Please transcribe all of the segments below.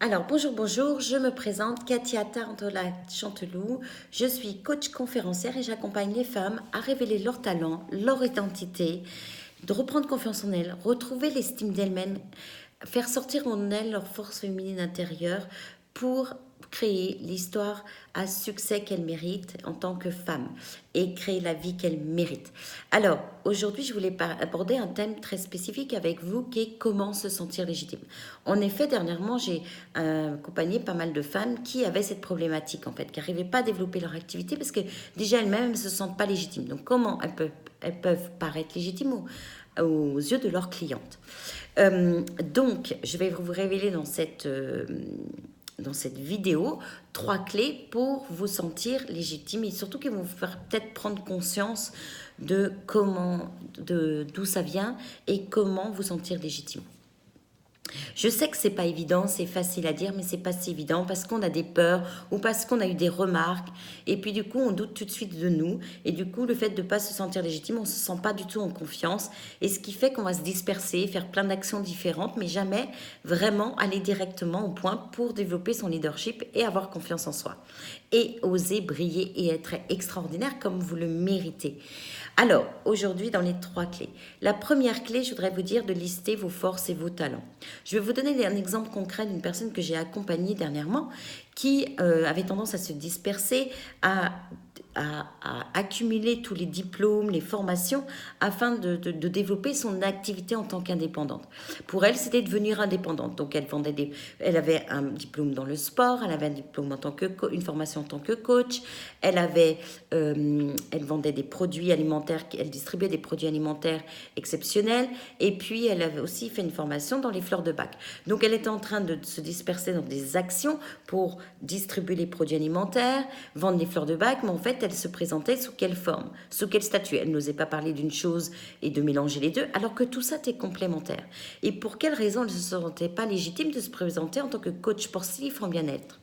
Alors, bonjour, bonjour, je me présente Katia Tarantola-Chanteloup. Je suis coach conférencière et j'accompagne les femmes à révéler leur talent, leur identité, de reprendre confiance en elles, retrouver l'estime d'elles-mêmes, faire sortir en elles leur force féminine intérieure pour créer l'histoire à succès qu'elles méritent en tant que femmes et créer la vie qu'elles méritent. Alors, aujourd'hui, je voulais aborder un thème très spécifique avec vous qui est comment se sentir légitime. En effet, dernièrement, j'ai accompagné pas mal de femmes qui avaient cette problématique en fait, qui n'arrivaient pas à développer leur activité parce que déjà elles-mêmes ne se sentent pas légitimes. Donc, comment elles peuvent paraître légitimes aux yeux de leurs clientes. Donc, je vais vous révéler dans cette vidéo 3 clés pour vous sentir légitime et surtout qui vont vous faire peut-être prendre conscience de d'où ça vient et comment vous sentir légitime. Je sais que c'est pas évident, c'est facile à dire, mais c'est pas si évident parce qu'on a des peurs ou parce qu'on a eu des remarques et puis du coup on doute tout de suite de nous et du coup le fait de pas se sentir légitime, on se sent pas du tout en confiance et ce qui fait qu'on va se disperser, faire plein d'actions différentes, mais jamais vraiment aller directement au point pour développer son leadership et avoir confiance en soi et oser briller et être extraordinaire comme vous le méritez. Alors, aujourd'hui, dans les 3 clés. La première clé, je voudrais vous dire de lister vos forces et vos talents. Je vais vous donner un exemple concret d'une personne que j'ai accompagnée dernièrement qui avait tendance à se disperser, à accumuler tous les diplômes, les formations, afin de développer son activité en tant qu'indépendante. Pour elle, c'était devenir indépendante. Donc, elle avait un diplôme dans le sport, elle avait un diplôme une formation en tant que coach, elle vendait des produits alimentaires, elle distribuait des produits alimentaires exceptionnels, et puis elle avait aussi fait une formation dans les fleurs de bac. Donc, elle était en train de se disperser dans des actions pour distribuer les produits alimentaires, vendre les fleurs de bac, mais en fait, elle se présentait sous quelle forme, sous quel statut. Elle n'osait pas parler d'une chose et de mélanger les deux, alors que tout ça était complémentaire. Et pour quelle raison elle ne se sentait pas légitime de se présenter en tant que coach sportif en bien-être?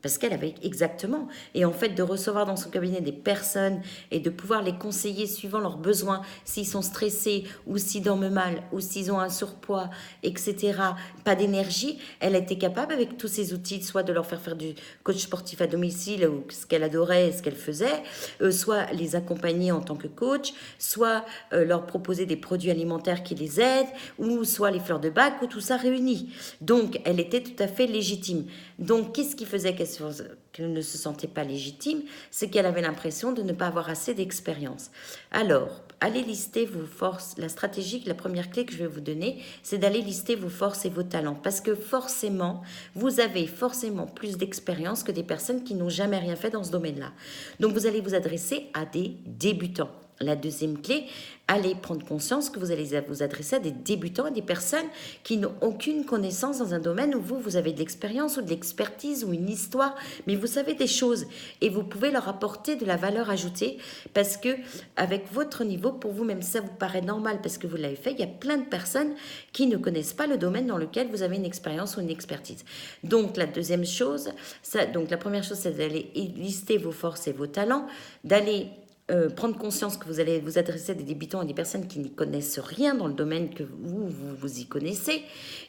Parce qu'elle avait exactement. Et en fait, de recevoir dans son cabinet des personnes et de pouvoir les conseiller suivant leurs besoins, s'ils sont stressés ou s'ils dorment mal ou s'ils ont un surpoids, etc., pas d'énergie, elle était capable avec tous ces outils, soit de leur faire du coach sportif à domicile, ou ce qu'elle adorait, ce qu'elle faisait, soit les accompagner en tant que coach, soit leur proposer des produits alimentaires qui les aident, ou soit les fleurs de bac, ou tout ça réuni. Donc, elle était tout à fait légitime. Donc, qu'est-ce qui faisait qu'elle ne se sentait pas légitime? C'est qu'elle avait l'impression de ne pas avoir assez d'expérience. Alors, allez lister vos forces. La stratégie, la première clé que je vais vous donner, c'est d'aller lister vos forces et vos talents. Parce que forcément, vous avez forcément plus d'expérience que des personnes qui n'ont jamais rien fait dans ce domaine-là. Donc, vous allez vous adresser à des débutants. La deuxième clé, allez prendre conscience que vous allez vous adresser à des débutants, à des personnes qui n'ont aucune connaissance dans un domaine où vous avez de l'expérience ou de l'expertise ou une histoire, mais vous savez des choses et vous pouvez leur apporter de la valeur ajoutée parce que avec votre niveau, pour vous, même si ça vous paraît normal parce que vous l'avez fait, il y a plein de personnes qui ne connaissent pas le domaine dans lequel vous avez une expérience ou une expertise. Donc la première chose, c'est d'aller lister vos forces et vos talents, d'aller prendre conscience que vous allez vous adresser à des débutants et des personnes qui n'y connaissent rien dans le domaine que vous y connaissez.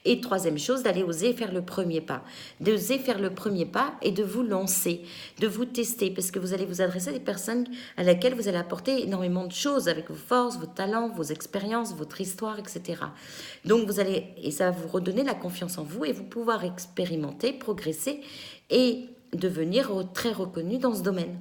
Et troisième chose, d'aller oser faire le premier pas. D'oser faire le premier pas et de vous lancer, de vous tester, parce que vous allez vous adresser à des personnes à laquelle vous allez apporter énormément de choses avec vos forces, vos talents, vos expériences, votre histoire, etc. Donc et ça va vous redonner la confiance en vous et vous pouvoir expérimenter, progresser et devenir très reconnu dans ce domaine.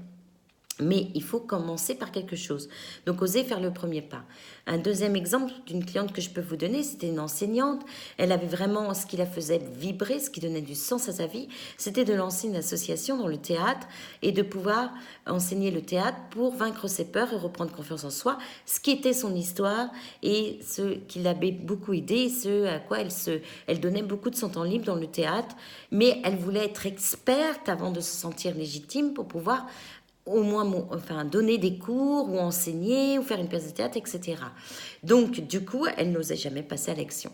Mais il faut commencer par quelque chose. Donc, oser faire le premier pas. Un deuxième exemple d'une cliente que je peux vous donner, c'était une enseignante. Elle avait vraiment ce qui la faisait vibrer, ce qui donnait du sens à sa vie. C'était de lancer une association dans le théâtre et de pouvoir enseigner le théâtre pour vaincre ses peurs et reprendre confiance en soi, ce qui était son histoire et ce qui l'avait beaucoup aidé, ce à quoi elle donnait beaucoup de son temps libre dans le théâtre. Mais elle voulait être experte avant de se sentir légitime pour pouvoir au moins donner des cours ou enseigner ou faire une pièce de théâtre, etc. Donc, du coup, elle n'osait jamais passer à l'action.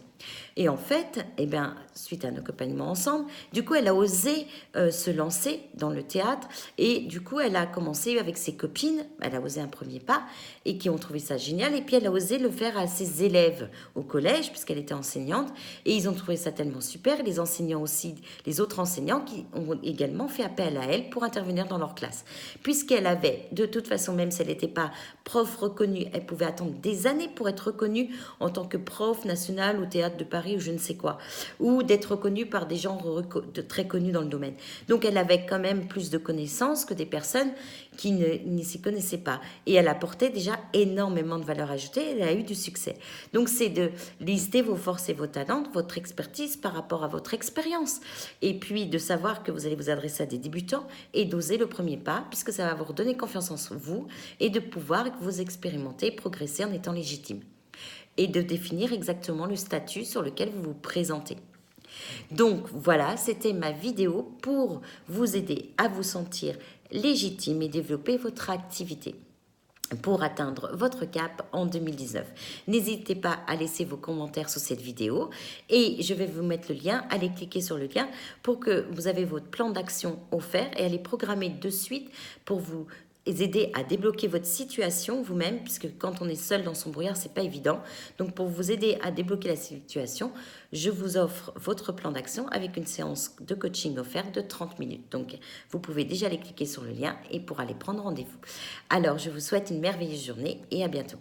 Et en fait, eh bien, suite à un accompagnement ensemble, du coup, elle a osé se lancer dans le théâtre et du coup, elle a commencé avec ses copines, elle a osé un premier pas et qui ont trouvé ça génial. Et puis, elle a osé le faire à ses élèves au collège puisqu'elle était enseignante et ils ont trouvé ça tellement super. Les enseignants aussi, les autres enseignants qui ont également fait appel à elle pour intervenir dans leur classe. Puisqu'elle avait, de toute façon, même si elle n'était pas prof reconnue, elle pouvait attendre des années pour être reconnue en tant que prof national au théâtre de Paris ou je ne sais quoi, ou d'être reconnue par des gens très connus dans le domaine. Donc elle avait quand même plus de connaissances que des personnes qui ne s'y connaissaient pas. Et elle apportait déjà énormément de valeur ajoutée, elle a eu du succès. Donc c'est de lister vos forces et vos talents, votre expertise par rapport à votre expérience. Et puis de savoir que vous allez vous adresser à des débutants et d'oser le premier pas, puisque ça va vous redonner confiance en vous et de pouvoir vous expérimenter, progresser en étant légitime et de définir exactement le statut sur lequel vous vous présentez. Donc voilà, c'était ma vidéo pour vous aider à vous sentir légitime et développer votre activité pour atteindre votre cap en 2019. N'hésitez pas à laisser vos commentaires sous cette vidéo et je vais vous mettre le lien. Allez cliquer sur le lien pour que vous avez votre plan d'action offert et allez programmer de suite pour vous aider à débloquer votre situation vous-même, puisque quand on est seul dans son brouillard, c'est pas évident. Donc pour vous aider à débloquer la situation, je vous offre votre plan d'action avec une séance de coaching offerte de 30 minutes. Donc vous pouvez déjà aller cliquer sur le lien et pour aller prendre rendez-vous. Alors je vous souhaite une merveilleuse journée et à bientôt.